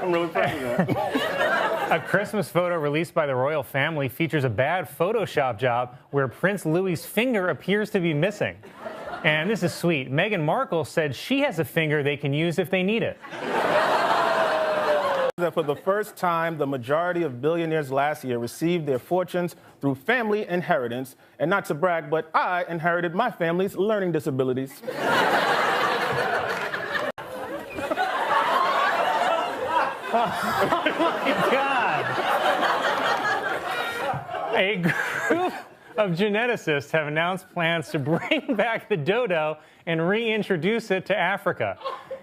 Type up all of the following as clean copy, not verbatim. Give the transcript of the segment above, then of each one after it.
I'm really proud of that. A Christmas photo released by the royal family features a bad Photoshop job where Prince Louis's finger appears to be missing. And this is sweet. Meghan Markle said she has a finger they can use if they need it. That for the first time, the majority of billionaires last year received their fortunes through family inheritance. And not to brag, but I inherited my family's learning disabilities. Oh my God! A group of geneticists have announced plans to bring back the dodo and reintroduce it to Africa.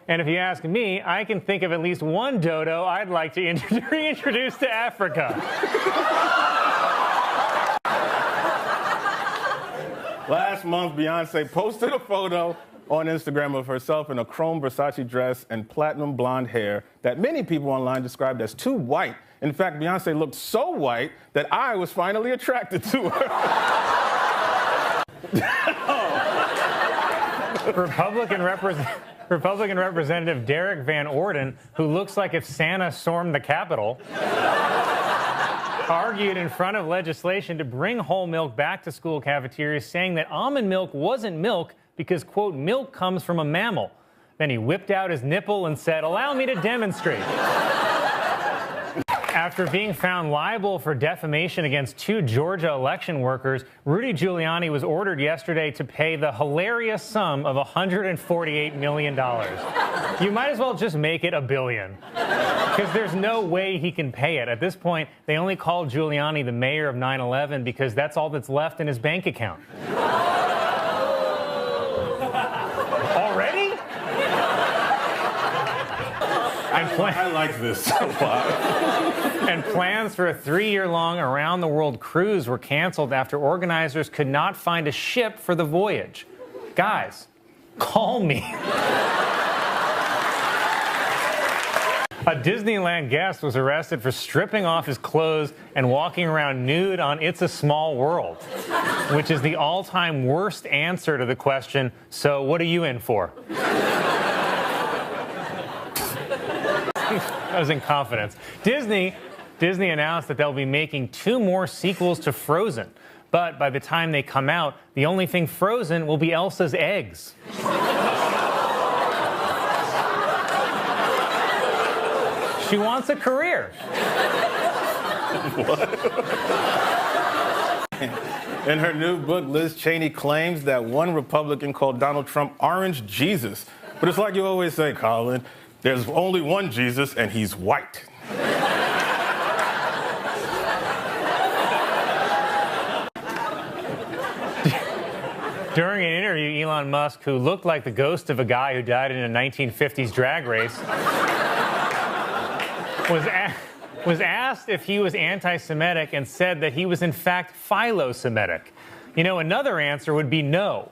And if you ask me, I can think of at least one dodo I'd like to reintroduce to Africa. Last month, Beyonce posted a photo on Instagram of herself in a chrome Versace dress and platinum blonde hair that many people online described as too white. In fact, Beyonce looked so white that I was finally attracted to her. Republican Representative Derek Van Orden, who looks like if Santa stormed the Capitol, argued in front of legislation to bring whole milk back to school cafeterias, saying that almond milk wasn't milk because, quote, milk comes from a mammal. Then he whipped out his nipple and said, "Allow me to demonstrate." After being found liable for defamation against 2 Georgia election workers, Rudy Giuliani was ordered yesterday to pay the hilarious sum of $148 million. You might as well just make it $1 billion, because there's no way he can pay it. At this point, they only call Giuliani the mayor of 9/11 because that's all that's left in his bank account. Already? I like this so far. And plans for a 3-year-long around-the-world cruise were canceled after organizers could not find a ship for the voyage. Guys, call me. A Disneyland guest was arrested for stripping off his clothes and walking around nude on It's a Small World, which is the all-time worst answer to the question, so what are you in for? I was in confidence. Disney announced that they'll be making 2 more sequels to Frozen. But by the time they come out, the only thing frozen will be Elsa's eggs. She wants a career. What? In her new book, Liz Cheney claims that one Republican called Donald Trump Orange Jesus. But it's like you always say, Colin, there's only one Jesus, and he's white. During an interview, Elon Musk, who looked like the ghost of a guy who died in a 1950s drag race, was asked if he was anti-Semitic and said that he was in fact philo-Semitic. You know, another answer would be no.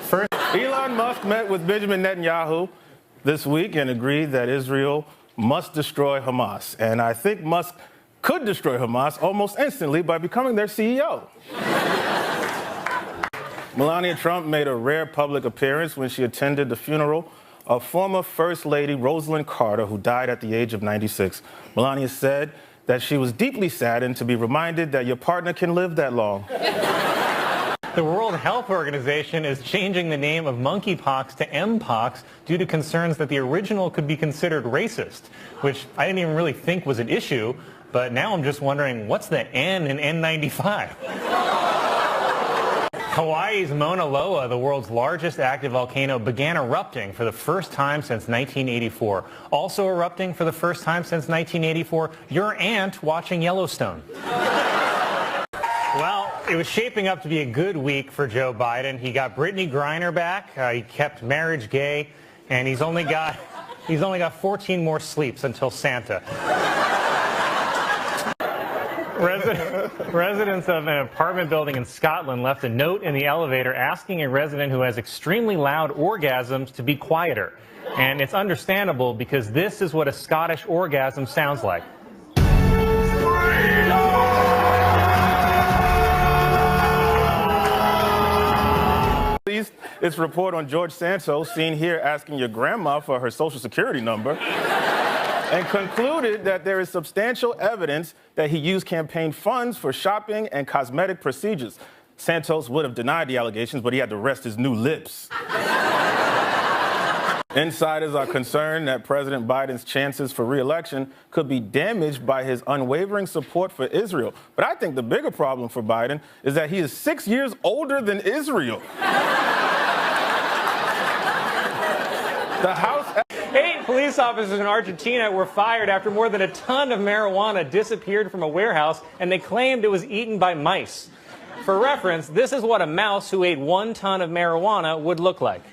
First, Elon Musk met with Benjamin Netanyahu this week and agreed that Israel must destroy Hamas. And I think Musk could destroy Hamas almost instantly by becoming their CEO. Melania Trump made a rare public appearance when she attended the funeral of former First Lady Rosalind Carter, who died at the age of 96. Melania said that she was deeply saddened to be reminded that your partner can live that long. The World Health Organization is changing the name of monkeypox to Mpox due to concerns that the original could be considered racist, which I didn't even really think was an issue, but now I'm just wondering, what's the N in N95? Hawaii's Mauna Loa, the world's largest active volcano, began erupting for the first time since 1984. Also erupting for the first time since 1984, your aunt watching Yellowstone. Well, it was shaping up to be a good week for Joe Biden. He got Brittany Griner back, he kept marriage gay, and he's only got 14 more sleeps until Santa. Residents of an apartment building in Scotland left a note in the elevator asking a resident who has extremely loud orgasms to be quieter. And it's understandable because this is what a Scottish orgasm sounds like. Please its report on George Santos, seen here asking your grandma for her social security number, and concluded that there is substantial evidence that he used campaign funds for shopping and cosmetic procedures. Santos would have denied the allegations, but he had to rest his new lips. Insiders are concerned that President Biden's chances for re-election could be damaged by his unwavering support for Israel. But I think the bigger problem for Biden is that he is 6 years older than Israel. The House... 8 police officers in Argentina were fired after more than a ton of marijuana disappeared from a warehouse, and they claimed it was eaten by mice. For reference, this is what a mouse who ate 1 ton of marijuana would look like.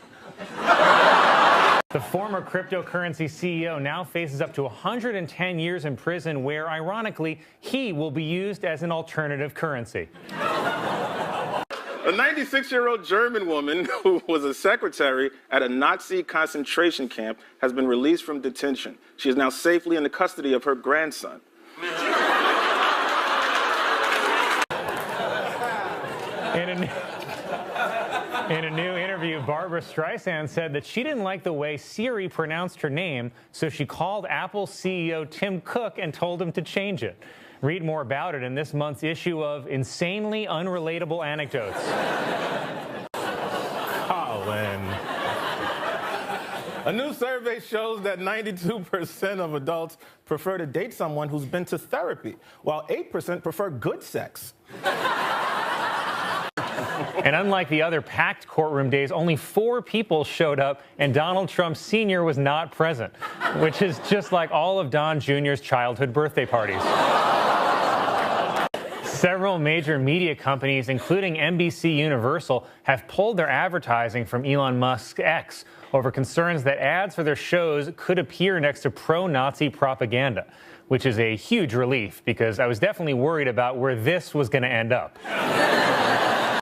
The former cryptocurrency CEO now faces up to 110 years in prison where, ironically, he will be used as an alternative currency. A 96-year-old German woman who was a secretary at a Nazi concentration camp has been released from detention. She is now safely in the custody of her grandson. In a new interview, Barbra Streisand said that she didn't like the way Siri pronounced her name, so she called Apple CEO Tim Cook and told him to change it. Read more about it in this month's issue of Insanely Unrelatable Anecdotes. Colin. A new survey shows that 92% of adults prefer to date someone who's been to therapy, while 8% prefer good sex. And unlike the other packed courtroom days, only 4 people showed up, and Donald Trump Sr. was not present, which is just like all of Don Jr.'s childhood birthday parties. Several major media companies, including NBC Universal, have pulled their advertising from Elon Musk's X over concerns that ads for their shows could appear next to pro-Nazi propaganda, which is a huge relief because I was definitely worried about where this was going to end up.